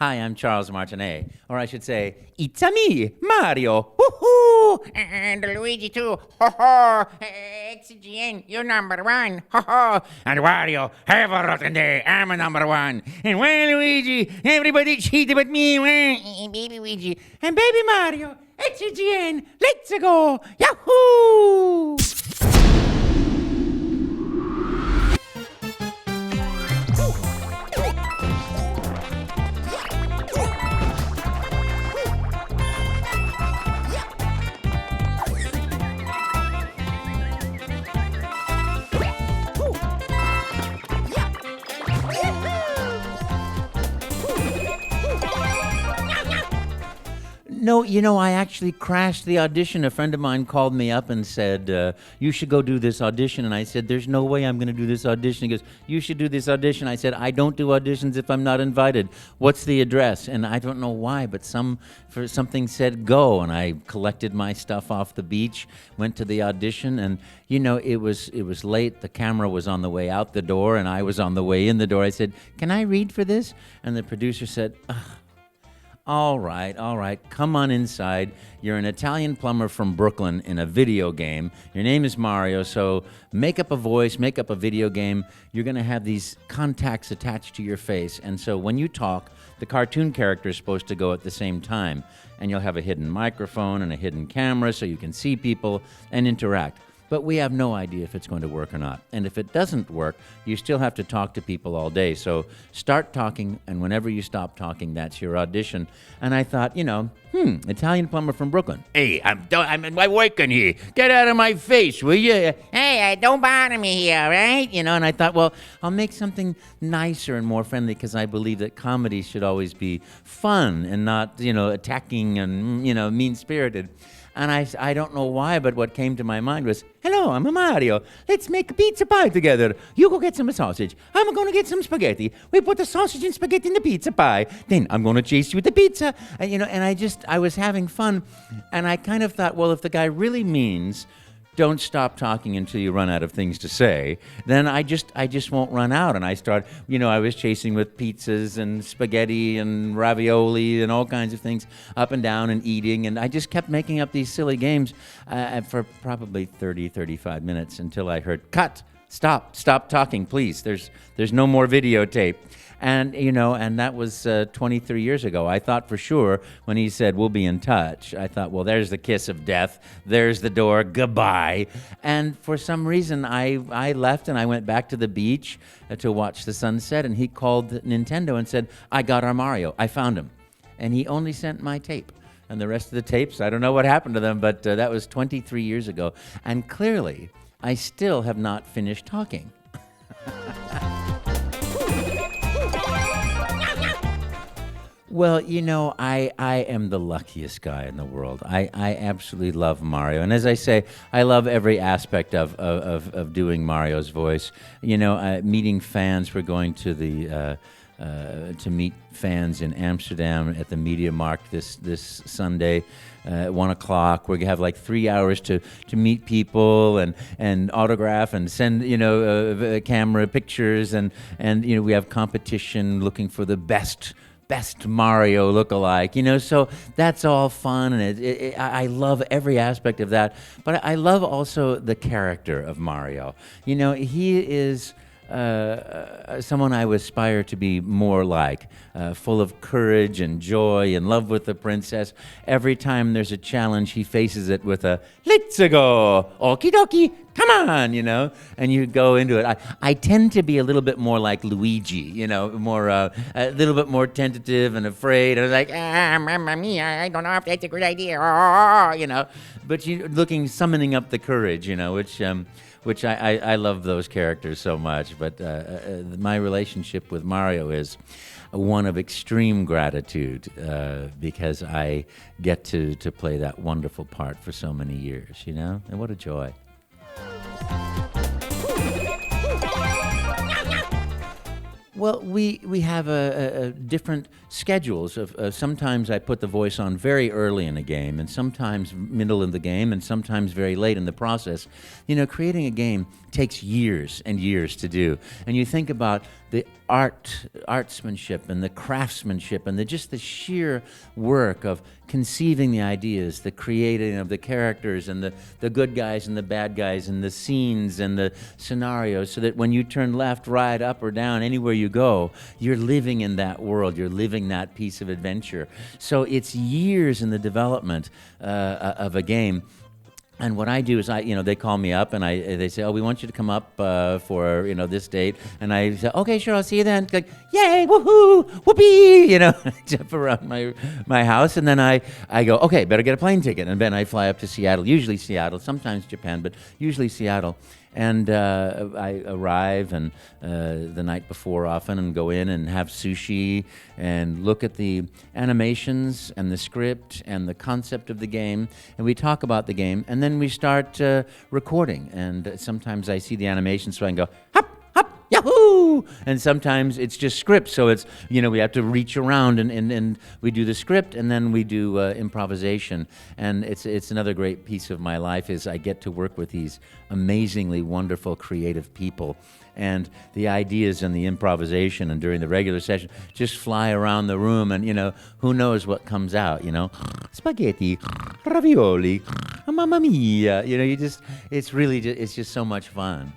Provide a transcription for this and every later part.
Hi, I'm Charles Martinet. Or I should say, it's a me, Mario. Woohoo! And Luigi too. Ho ho! XGN, you're number one. Ho ho! And Wario, have a rotten day. I'm a number one. And well, Luigi, everybody cheated but me. And baby Luigi. And baby Mario, XGN, let's go! Yahoo! No, I actually crashed the audition. A friend of mine called me up and said, you should go do this audition. And I said, there's no way I'm going to do this audition. He goes, you should do this audition. I said, I don't do auditions if I'm not invited. What's the address? And I don't know why, but something said go. And I collected my stuff off the beach, went to the audition, and it was late. The camera was on the way out the door, and I was on the way in the door. I said, can I read for this? And the producer said, all right, come on inside. You're an Italian plumber from Brooklyn in a video game. Your name is Mario, so make up a voice, make up a video game. You're going to have these contacts attached to your face, and so when you talk, the cartoon character is supposed to go at the same time, and you'll have a hidden microphone and a hidden camera so you can see people and interact. But we have no idea if it's going to work or not. And if it doesn't work, you still have to talk to people all day. So start talking, and whenever you stop talking, that's your audition. And I thought, Italian plumber from Brooklyn. Hey, I'm working here. Get out of my face, will you? Hey, don't bother me here, all right? And I thought, well, I'll make something nicer and more friendly because I believe that comedy should always be fun and not, attacking and, mean-spirited. And I don't know why, but what came to my mind was, hello, I'm a Mario. Let's make a pizza pie together. You go get some sausage. I'm going to get some spaghetti. We put the sausage and spaghetti in the pizza pie. Then I'm going to chase you with the pizza. And, I was having fun. And I kind of thought, well, if the guy really means don't stop talking until you run out of things to say, then I just won't run out. And I I was chasing with pizzas and spaghetti and ravioli and all kinds of things up and down and eating. And I just kept making up these silly games for probably 35 minutes until I heard, cut, stop talking, please. There's no more videotape. And, and that was 23 years ago. I thought for sure when he said, we'll be in touch, I thought, well, there's the kiss of death. There's the door. Goodbye. And for some reason, I left and I went back to the beach to watch the sunset. And he called Nintendo and said, I got our Mario. I found him. And he only sent my tape. And the rest of the tapes, I don't know what happened to them, but that was 23 years ago. And clearly, I still have not finished talking. Well, I am the luckiest guy in the world. I absolutely love Mario. And as I say, I love every aspect of doing Mario's voice. Meeting fans. We're going to to meet fans in Amsterdam at the Media Markt this Sunday. At 1 o'clock, we're gonna have like 3 hours to meet people and autograph and send camera pictures and we have competition looking for the best Mario lookalike, so that's all fun, and I love every aspect of that. But I love also the character of Mario. He is someone I would aspire to be more like, full of courage and joy, in love with the princess. Every time there's a challenge, he faces it with a, let's go, okie dokie, come on, and you go into it. I tend to be a little bit more like Luigi, more a little bit more tentative and afraid. I was like, Mamma mia, I don't know if that's a good idea. But summoning up the courage, which I love those characters so much. But my relationship with Mario is one of extreme gratitude because I get to play that wonderful part for so many years, and what a joy. Well, we have different schedules. Sometimes I put the voice on very early in a game, and sometimes middle in the game, and sometimes very late in the process. Creating a game takes years and years to do. And you think about the artsmanship and the craftsmanship and just the sheer work of conceiving the ideas, the creating of the characters and the good guys and the bad guys and the scenes and the scenarios, so that when you turn left, right, up or down, anywhere you go, you're living in that world, you're living that piece of adventure. So it's years in the development of a game. And what I do is they call me up and they say, oh, we want you to come up for, this date. And I say, okay, sure, I'll see you then. Like, yay, woohoo, whoopee, jump around my house. And then I go, okay, better get a plane ticket. And then I fly up to Seattle, usually Seattle, sometimes Japan, but usually Seattle. And I arrive and the night before often and go in and have sushi and look at the animations and the script and the concept of the game. And we talk about the game. And then we start recording. And sometimes I see the animation so I can go, hop, hop, yahoo! And sometimes it's just script. So it's, we have to reach around and we do the script and then we do improvisation. And it's another great piece of my life is I get to work with these amazingly wonderful, creative people. And the ideas and the improvisation and during the regular session just fly around the room and, who knows what comes out, Spaghetti, ravioli, mamma mia, it's just so much fun.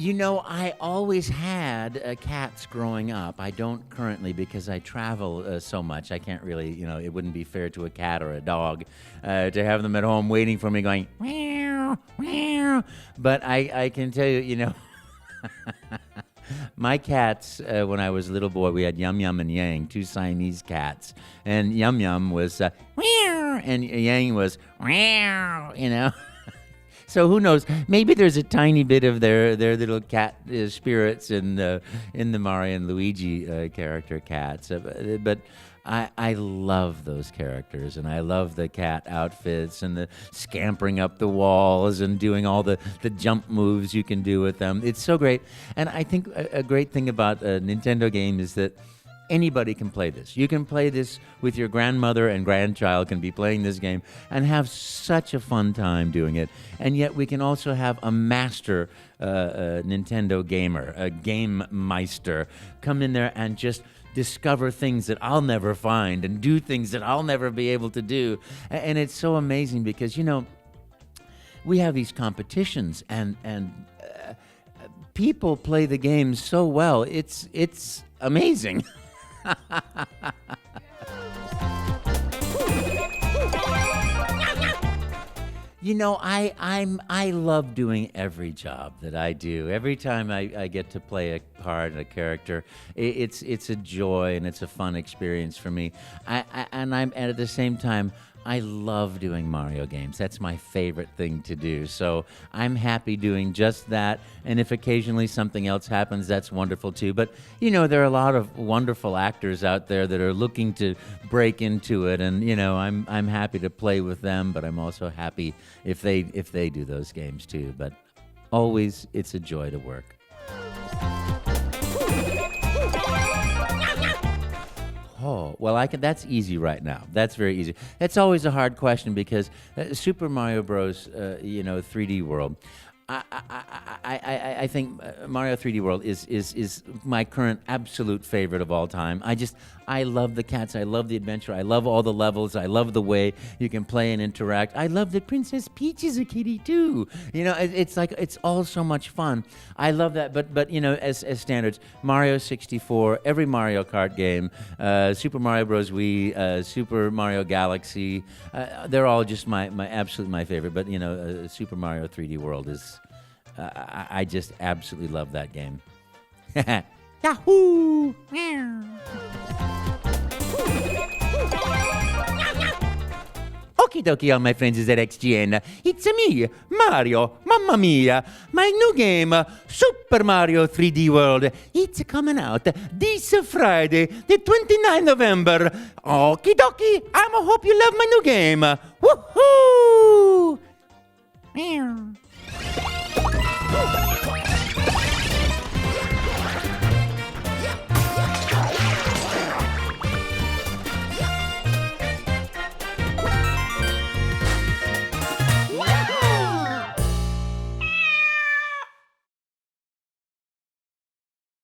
I always had cats growing up. I don't currently because I travel so much. I can't really, it wouldn't be fair to a cat or a dog to have them at home waiting for me going, meow, meow. But I can tell you, my cats, when I was a little boy, we had Yum Yum and Yang, two Siamese cats. And Yum Yum was, meow, and Yang was, meow, So who knows? Maybe there's a tiny bit of their little cat spirits in the Mario and Luigi character cats, but I love those characters, and I love the cat outfits and the scampering up the walls and doing all the jump moves you can do with them. It's so great, and I think a great thing about a Nintendo game is that anybody can play this. You can play this with your grandmother and grandchild can be playing this game and have such a fun time doing it. And yet we can also have a master Nintendo gamer, a game meister, come in there and just discover things that I'll never find and do things that I'll never be able to do. And it's so amazing because, we have these competitions and people play the game so well. It's amazing. I love doing every job that I do. Every time I get to play a part, a character, it's a joy and it's a fun experience for me. And at the same time, I love doing Mario games. That's my favorite thing to do. So I'm happy doing just that. And if occasionally something else happens, that's wonderful too. But, there are a lot of wonderful actors out there that are looking to break into it. And, I'm happy to play with them, but I'm also happy if they do those games too. But always, it's a joy to work. Oh, well, that's easy right now. That's very easy. That's always a hard question because Super Mario Bros., 3D World, I think Mario 3D World is my current absolute favorite of all time. I love the cats. I love the adventure. I love all the levels. I love the way you can play and interact. I love that Princess Peach is a kitty too. It's all so much fun. I love that. But as standards, Mario 64, every Mario Kart game, Super Mario Bros. Wii, Super Mario Galaxy, they're all just my favorite. But Super Mario 3D World is. I just absolutely love that game. Yahoo! Okie dokie, all my friends is at XGN. It's me, Mario, mamma mia. My new game, Super Mario 3D World. It's coming out this Friday, the 29th November. Okie dokie, I hope you love my new game. Woohoo! Meow.